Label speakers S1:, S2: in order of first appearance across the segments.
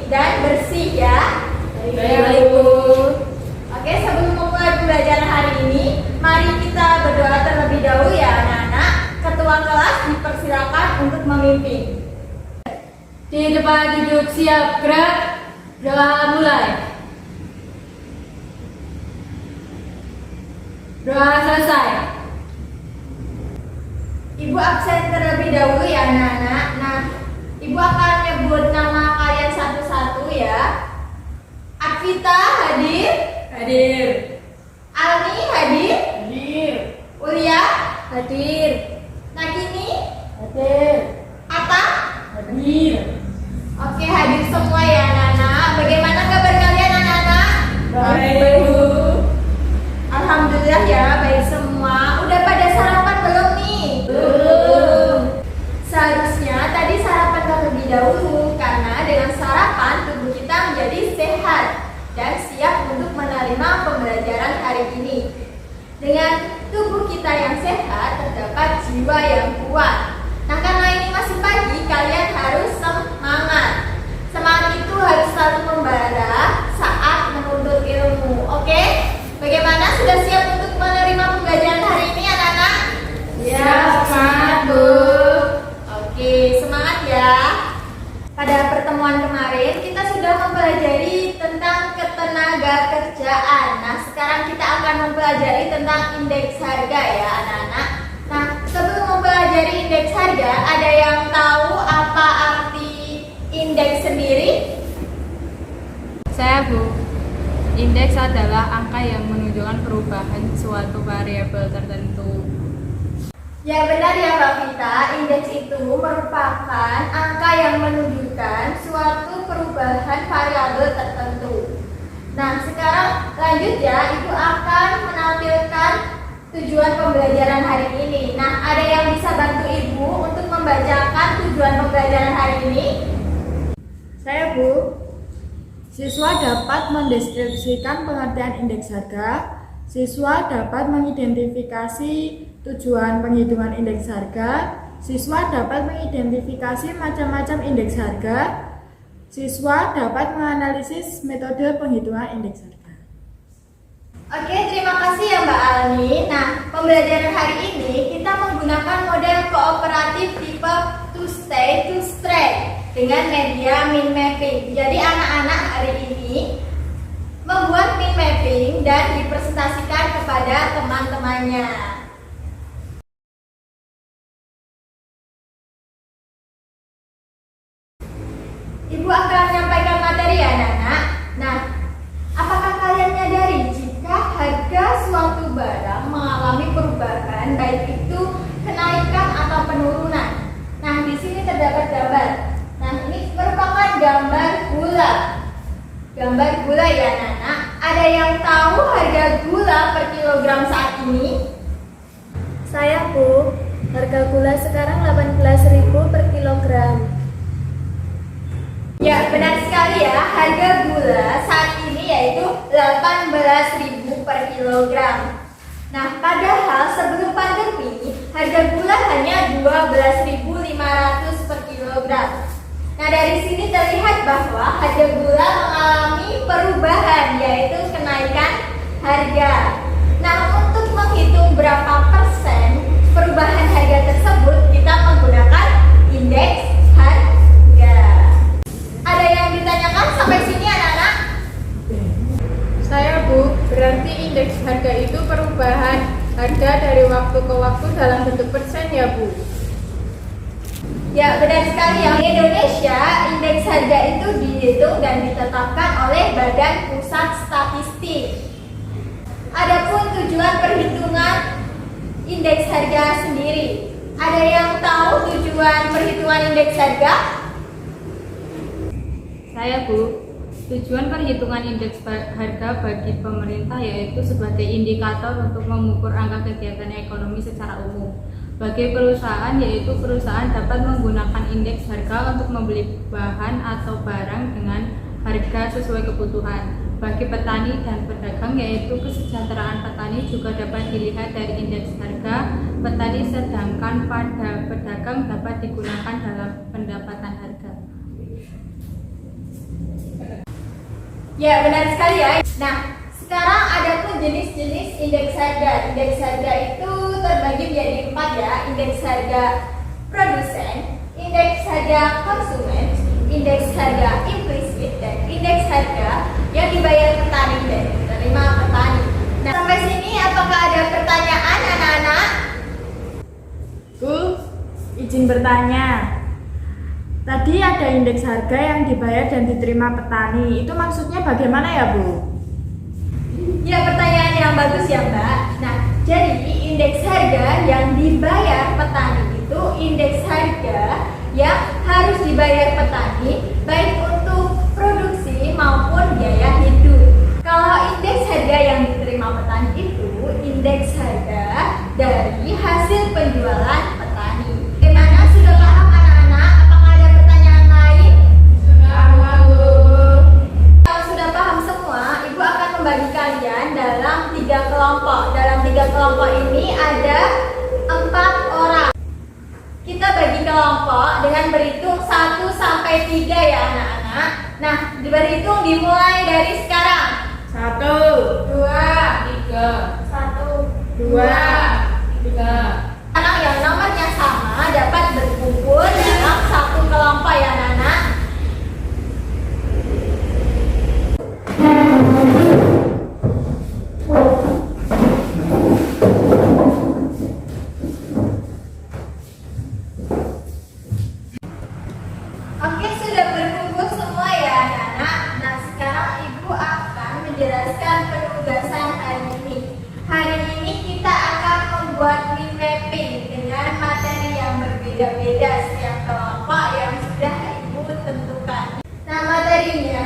S1: dan bersih ya.
S2: Baik, Bu.
S1: Oke, sebelum memulai pembelajaran hari ini, mari kita berdoa terlebih dahulu ya anak-anak. Ketua kelas dipersilakan untuk memimpin.
S2: Di depan duduk siap gerak. Doa mulai. Doa selesai.
S1: Ibu absen terlebih dahulu ya anak-anak. Nah, Ibu akan nyebut nama kalian satu-satu ya. Akvita hadir.
S2: Hadir.
S1: Alni hadir.
S2: Hadir.
S1: Ulia
S2: Hadir.
S1: Nakini.
S2: Hadir.
S1: Ata.
S2: Hadir.
S1: Oke, hadir semua ya anak-anak. Bagaimana kabar kalian anak-anak?
S2: Baik, Bu.
S1: Alhamdulillah ya, baik semua. Udah pada sarapan belum nih?
S2: Belum.
S1: Seharusnya tadi sarapan terlebih dahulu, karena dengan sarapan tubuh kita menjadi sehat dan siap untuk menerima pembelajaran hari ini. Dengan tubuh kita yang sehat, terdapat jiwa yang kuat. Nah, karena ini masih pagi, kalian harus semangat. Semangat itu harus selalu membara saat menuntut ilmu. Oke? Bagaimana? Sudah siap untuk menerima pembelajaran hari ini, anak-anak?
S2: Siap, semangat, Bu.
S1: Oke, semangat ya. Pada pertemuan kemarin, kita sudah mempelajari tentang ketenaga kerjaan. Nah, sekarang kita akan mempelajari tentang indeks harga ya, anak-anak. Nah, sebelum mempelajari indeks harga, ada yang tahu apa arti indeks sendiri?
S2: Saya, Bu. Indeks adalah angka yang menunjukkan perubahan suatu variabel tertentu.
S1: Ya benar ya Mbak Vita, indeks itu merupakan angka yang menunjukkan suatu perubahan variabel tertentu. Nah, sekarang lanjut ya, Ibu akan menampilkan tujuan pembelajaran hari ini. Nah, ada yang bisa bantu Ibu untuk membacakan tujuan pembelajaran hari ini?
S3: Saya, Bu. Siswa dapat mendeskripsikan pengertian indeks harga. Siswa dapat mengidentifikasi tujuan penghitungan indeks harga. Siswa dapat mengidentifikasi macam-macam indeks harga. Siswa dapat menganalisis metode penghitungan indeks harga.
S1: Oke, terima kasih ya Mbak Alni. Nah, pembelajaran hari ini kita menggunakan model kooperatif tipe to stay to straight dengan media min mapping. Jadi anak-anak hari ini membuat min mapping dan dipresentasikan kepada teman-temannya. Ibu akan menyampaikan materi ya anak-anak. Nah, apakah kalian menyadari jika harga suatu barang mengalami perubahan, baik itu kenaikan atau penurunan? Nah, di sini terdapat gambar. Nah, ini merupakan gambar gula. Gambar gula ya anak-anak. Ada yang tahu harga gula per kilogram saat ini?
S3: Saya, Bu. Harga gula sekarang 18.000 per kilogram.
S1: Ya, benar sekali ya. Harga gula saat ini yaitu 18.000 per kilogram. Nah, padahal sebelum pandemi, harga gula hanya 12.500 per kilogram. Nah, dari sini terlihat bahwa harga gula mengalami perubahan, yaitu kenaikan harga. Nah, untuk menghitung berapa persen perubahan harga tersebut, kita menggunakan indeks harga. Ada yang ditanyakan sampai sini anak-anak?
S2: Saya, Bu. Berarti indeks harga itu perubahan harga dari waktu ke waktu dalam bentuk persen ya, Bu?
S1: Ya, benar sekali ya. Di Indonesia, indeks harga itu dihitung dan ditetapkan oleh Badan Pusat Statistik. Adapun tujuan perhitungan indeks harga sendiri, ada yang tahu tujuan perhitungan indeks harga?
S2: Saya, Bu. Tujuan perhitungan indeks harga bagi pemerintah yaitu sebagai indikator untuk mengukur angka kegiatan ekonomi secara umum. Bagi perusahaan, yaitu perusahaan dapat menggunakan indeks harga untuk membeli bahan atau barang dengan harga sesuai kebutuhan. Bagi petani dan pedagang, yaitu kesejahteraan petani juga dapat dilihat dari indeks harga petani, sedangkan pada pedagang dapat digunakan dalam pendapatan harga.
S1: Ya, benar sekali ya. Nah, sekarang ada pun jenis-jenis indeks harga. Indeks harga itu terbagi menjadi 4 ya. Indeks harga produsen, indeks harga konsumen, indeks harga implisit, dan indeks harga yang dibayar petani dan diterima petani. Nah, sampai sini apakah ada pertanyaan anak-anak?
S3: Bu, izin bertanya. Tadi ada indeks harga yang dibayar dan diterima petani. Itu maksudnya bagaimana ya, Bu?
S1: Ya, pertanyaan yang bagus ya, Mbak. Nah, jadi indeks harga yang dibayar petani itu indeks harga yang harus dibayar petani baik untuk produksi maupun biaya hidup. Kalau indeks harga yang diterima petani itu indeks harga dari hasil penjualan petani. Gimana, sudah paham anak-anak? Apakah ada pertanyaan lain? Kalau sudah paham semua, Ibu akan membagi kalian dalam 3 kelompok. Dalam 3 kelompok ini ada 4 orang. Kita bagi kelompok dengan berhitung 1 sampai 3 ya anak-anak. Nah, berhitung dimulai dari sekarang.
S3: 1,
S1: 2,
S2: 3,
S1: 1,
S3: 2,
S2: 3.
S1: Anak yang nomornya sama dapat berkumpul dalam satu kelompok ya anak-anak. Oke, sudah berkumpul semua ya anak-anak. Nah, sekarang Ibu akan menjelaskan penugasan hari ini. Hari ini kita akan membuat mind mapping dengan materi yang berbeda-beda setiap kelompok yang sudah Ibu tentukan. Nah, materinya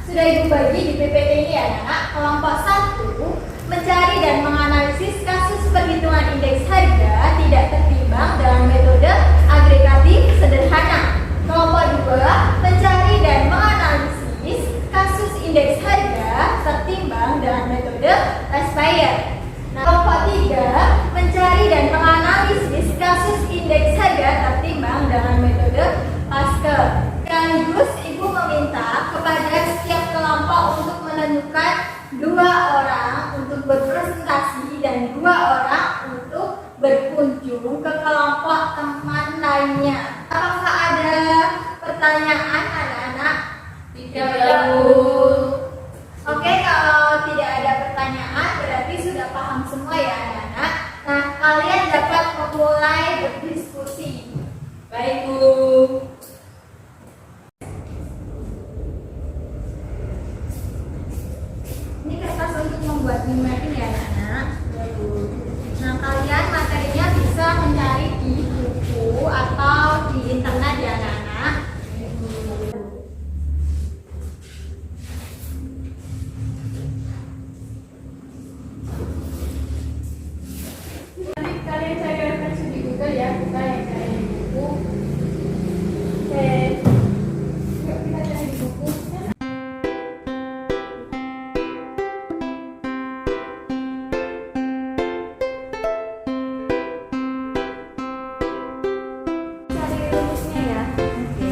S1: sudah Ibu bagi di PPT ini ya anak-anak. Kelompok 1 mencari dan menganalisis kasus perhitungan indeks harga tidak tertimbang dalam metode agregatif sederhana. Kelompok 2 mencari dan menganalisis kasus indeks harga tertimbang dalam metode Laspire. Nah, kelompok 3 mencari dan menganalisis kasus indeks harga tertimbang dalam metode Lasker. Sekaligus Ibu meminta kepada setiap kelompok untuk menentukan 2 orang untuk berpresentasi dan 2 orang untuk berkunjung ke kelompok teman lainnya. Apakah ada pertanyaan anak-anak?
S2: Tidak, Bu.
S1: Oke, kalau tidak ada pertanyaan berarti sudah paham semua ya anak-anak. Nah, kalian dapat memulai berdiskusi.
S2: Baik, Bu.
S1: Ini kertas untuk membuat mind mapping ya anak-anak. Nah, kalian materinya bisa mencari di buku atau di internet ya anak-anak.
S3: Nanti kalian cari referensi di Google ya, bukan yang cari di buku. Oke. Yuk kita cari di buku. Cari rumusnya ya. Oke.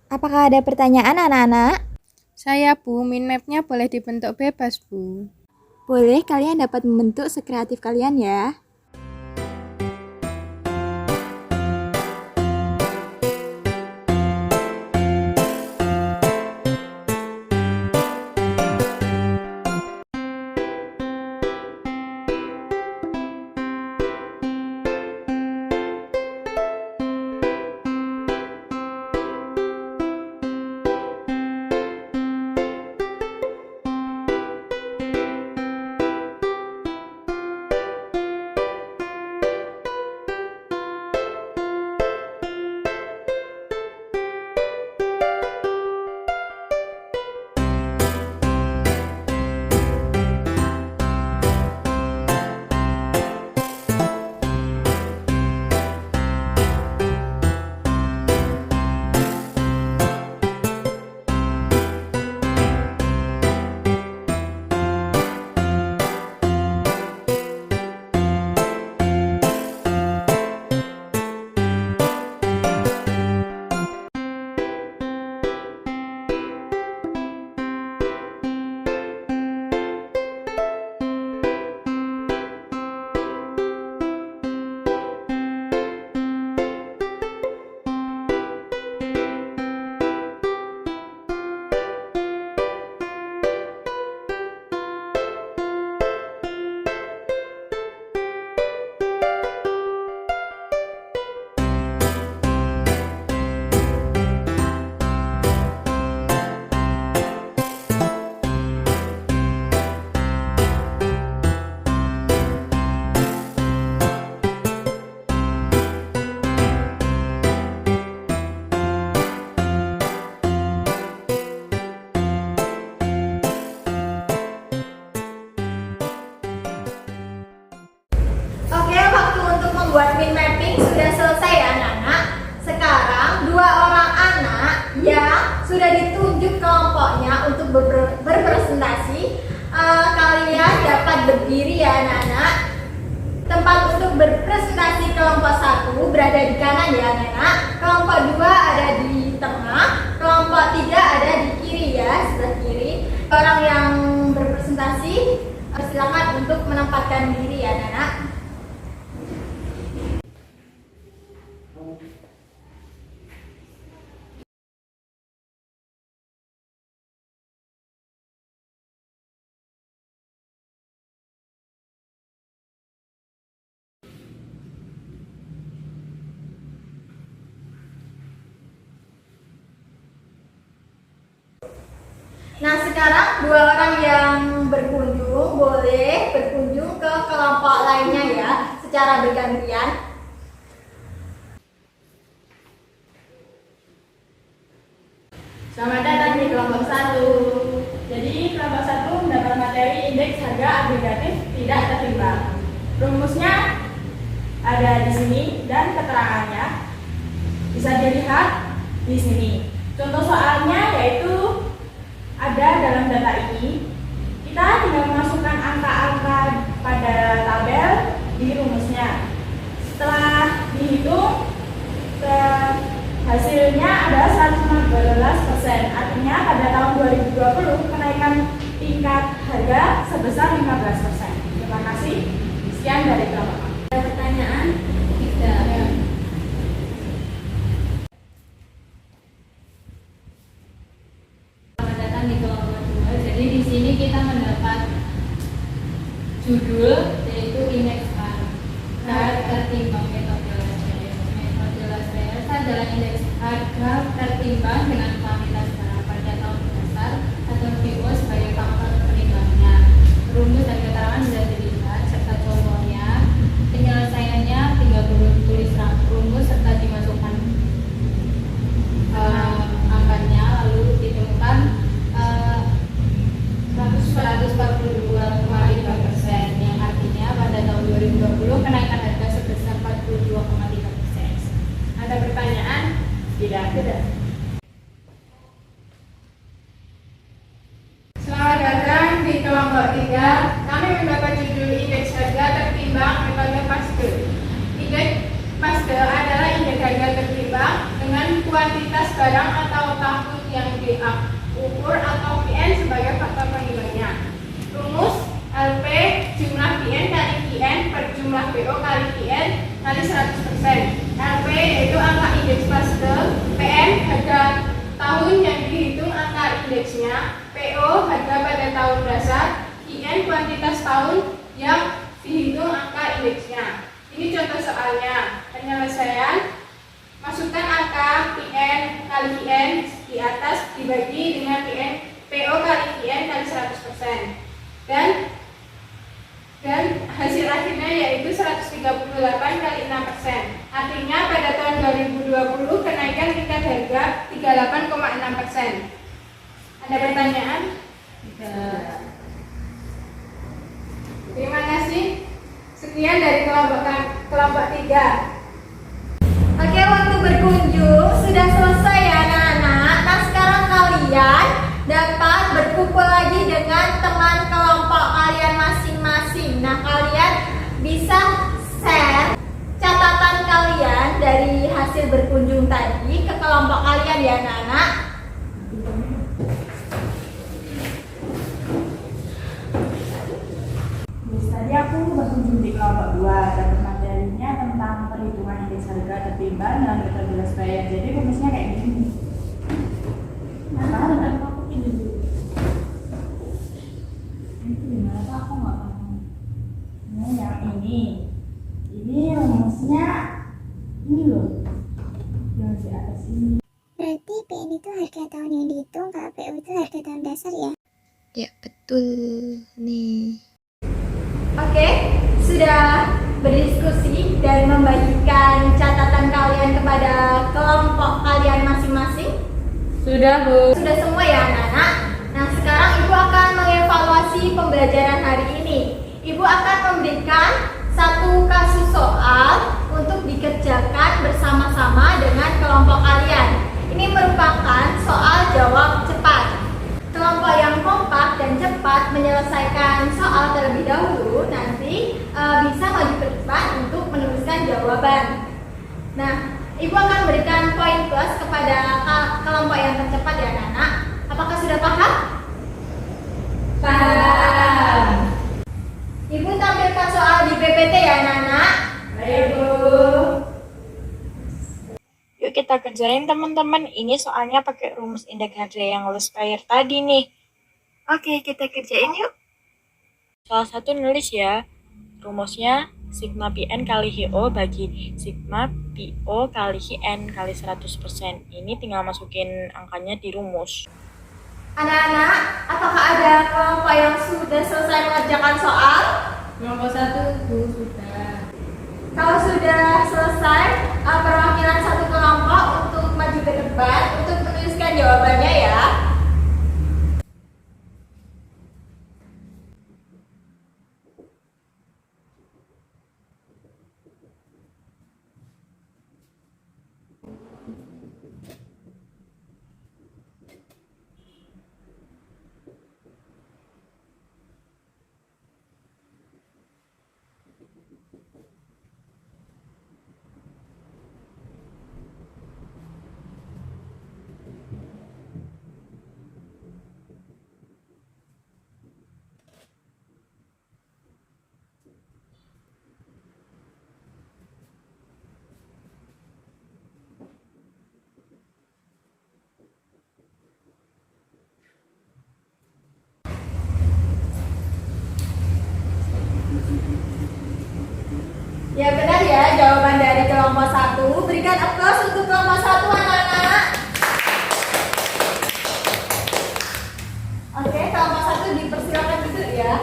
S4: Apakah ada pertanyaan anak-anak?
S5: Saya Bu, mind map-nya boleh dibentuk bebas Bu.
S4: Boleh, kalian dapat membentuk sekreatif kalian ya.
S1: berdiri ya anak-anak. Tempat untuk berpresentasi kelompok 1 berada di kanan ya anak-anak. Kelompok 2 ada di tengah, kelompok 3 ada di kiri ya, sebelah kiri. Orang yang berpresentasi silakan untuk menempatkan diri ya anak-anak. Nah, sekarang dua orang yang berkunjung boleh berkunjung ke kelompok lainnya ya, secara bergantian.
S3: Selamat datang di kelompok 1. Jadi kelompok 1 mendapat materi indeks harga agregatif tidak tertimbang. Rumusnya ada di sini dan keterangannya bisa dilihat di sini. Contoh soalnya yaitu ada dalam data ini. Kita tinggal memasukkan angka-angka pada tabel di rumusnya. Setelah dihitung, hasilnya adalah 115%. Artinya pada tahun 2020 kenaikan tingkat harga sebesar 15%. Terima kasih. Sekian dari kelompok.
S1: Ada pertanyaan?
S2: Tidak. Selamat datang di kelompok 2. Jadi di sini kita mendapat judul yaitu indeks harga tertimbang metode Laswell. Metode Laswell adalah indeks harga tertimbang dengan kuantitas barang pada tahun dasar atau VO sebagai faktor penimbangnya. Rumus dan keterangan sudah dilihat serta contohnya. Penyelesaiannya tinggal tulis rumus serta dimasukkan angkanya, lalu ditemukan 142,5% yang artinya pada tahun 2020 kenaikan harga sebesar 42,3%.
S3: Ada pertanyaan? Tidak. Selamat datang di kelompok 3. Kami mendapat judul indeks harga tertimbang metode Paste. Indeks Paste adalah indeks harga tertimbang dengan kuantitas barang atau tahun yang diukur atau PN sebagai faktor penimbangnya. Rumus LP jumlah PN kali PN per jumlah PO kali PN kali 100%. LP yaitu angka indeks Paste, PN harga tahun yang dihitung angka indeksnya, PO harga pada tahun dasar, IN kuantitas tahun yang dihitung angka indeksnya. Ini contoh soalnya. Penyelesaian, masukkan angka PN kali IN di atas dibagi dengan PO kali IN kali 100%. Dan hasil akhirnya yaitu 138 kali 6%. Artinya pada tahun 2020 kenaikan tingkat harga 38,6%. Ada pertanyaan?
S2: Tidak.
S3: Terima kasih. Sekian dari kelompok 3.
S1: Oke, waktu berkunjung sudah selesai ya anak-anak. Nah, sekarang kalian dapat berkumpul lagi dengan teman kelompok kalian masing-masing. Nah, kalian bisa share catatan kalian dari hasil berkunjung tadi ke kelompok kalian ya anak-anak.
S3: Tadi aku berkunjung di kelompok 2 dan materinya tentang perhitungan indeks harga tertimbang dan metode Laswell. Jadi rumusnya kayak gini. Aku ini dulu. Itu gimana tuh aku nggak paham. Nah, yang ini rumusnya ini loh, yang di atas ini.
S6: Berarti PN itu harga tahun yang dihitung, kalau PO itu harga tahun dasar ya?
S5: Ya, betul nih.
S1: Oke, sudah berdiskusi dan membagikan catatan kalian kepada kelompok kalian masing-masing?
S2: Sudah, Bu.
S1: Sudah semua ya anak-anak? Nah, sekarang Ibu akan mengevaluasi pembelajaran hari ini. Ibu akan memberikan satu kasus soal untuk dikerjakan bersama-sama dengan kelompok kalian. Ini merupakan soal jawab cepat. Kelompok yang kompak dan cepat menyelesaikan soal terlebih dahulu. depan untuk menuliskan jawaban. Nah, Ibu akan berikan poin plus kepada kelompok yang tercepat ya anak-anak. Apakah sudah paham? Paham. Ibu tampilkan soal di PPT ya anak-anak. Baik Bu.
S7: Yuk kita kerjain teman-teman. Ini soalnya pakai rumus indeks harga yang lo spare tadi nih. Oke, kita kerjain yuk. Salah satu nulis ya. Rumusnya sigma PN kali HO bagi sigma PO kali HN kali 100%. Ini tinggal masukin angkanya di rumus.
S1: Anak-anak, apakah ada kelompok yang sudah selesai mengerjakan soal?
S2: Kelompok 1 Bu sudah.
S1: Kalau sudah selesai, perwakilan satu kelompok untuk maju ke depan untuk menuliskan jawabannya ya. Ya benar ya, jawaban dari kelompok 1. Berikan aplaus untuk kelompok 1 anak-anak. Oke, kelompok 1 dipersilakan duduk ya.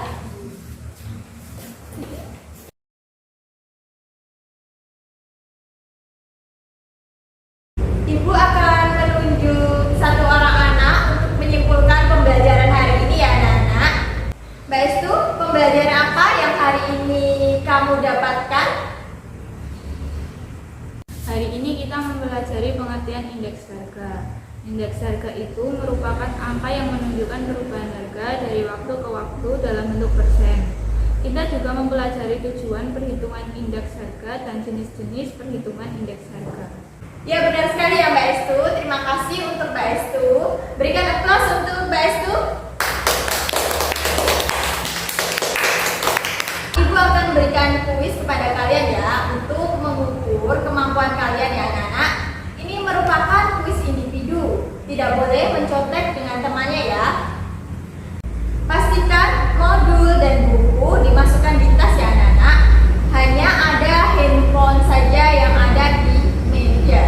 S1: Ibu akan menunjuk satu orang anak untuk menyimpulkan pembelajaran hari ini ya anak-anak. Mbak Estu, pembelajaran apa yang hari ini kamu dapatkan?
S2: Hari ini kita mempelajari pengertian indeks harga. Indeks harga itu merupakan angka yang menunjukkan perubahan harga dari waktu ke waktu dalam bentuk persen. Kita juga mempelajari tujuan perhitungan indeks harga dan jenis-jenis perhitungan indeks harga.
S1: Ya benar sekali ya Mbak Estu. Terima kasih untuk Mbak Estu. Berikan aplaus untuk Mbak Estu. Ibu akan memberikan kuis kepada kalian ya untuk mengukur kemampuan kalian ya anak-anak. Ini merupakan kuis individu, tidak boleh mencontek dengan temannya ya. Pastikan modul dan buku dimasukkan di tas ya anak-anak. Hanya ada handphone saja yang ada di meja.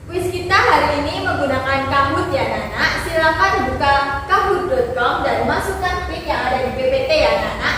S1: Kuis kita hari ini menggunakan Kahoot ya anak-anak. Silakan buka kahoot.com dan masukkan pin yang ada di PPT ya anak-anak.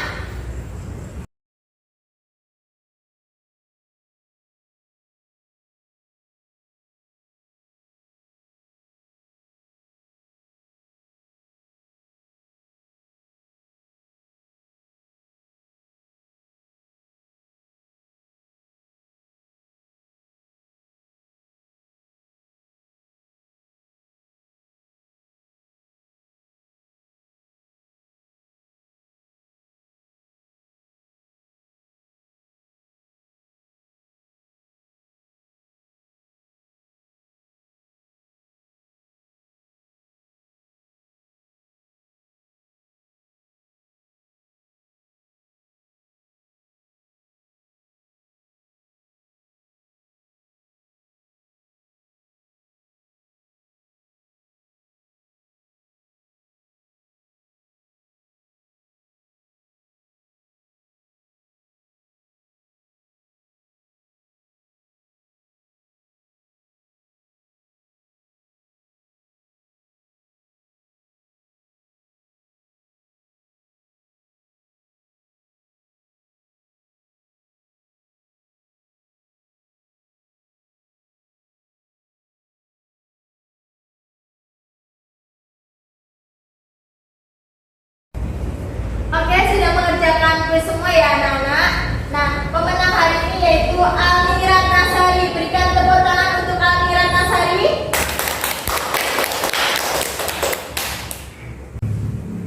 S1: Oke, sudah mengerjakan kuis semua ya anak-anak. Nah, pemenang hari ini yaitu Almi Ratnasari. Berikan tepuk tangan untuk Almi Ratnasari.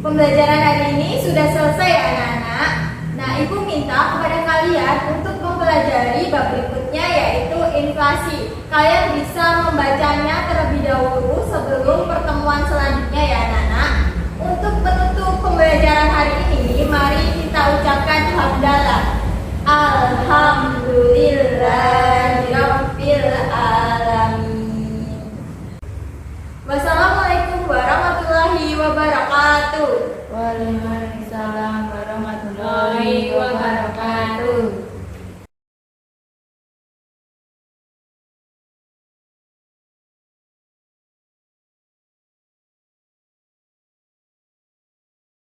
S1: Pembelajaran hari ini sudah selesai ya anak-anak. Nah, Ibu minta kepada kalian untuk mempelajari bab berikutnya yaitu inflasi. Kalian bisa membacanya terlebih dahulu sebelum pertemuan selanjutnya ya anak-anak. Untuk menutup pembelajaran hari ini, mari kita ucapkan hamdalah. Alhamdulillahirabbil alamin. Wassalamualaikum warahmatullahi wabarakatuh.
S2: Waalaikumsalam warahmatullahi wabarakatuh.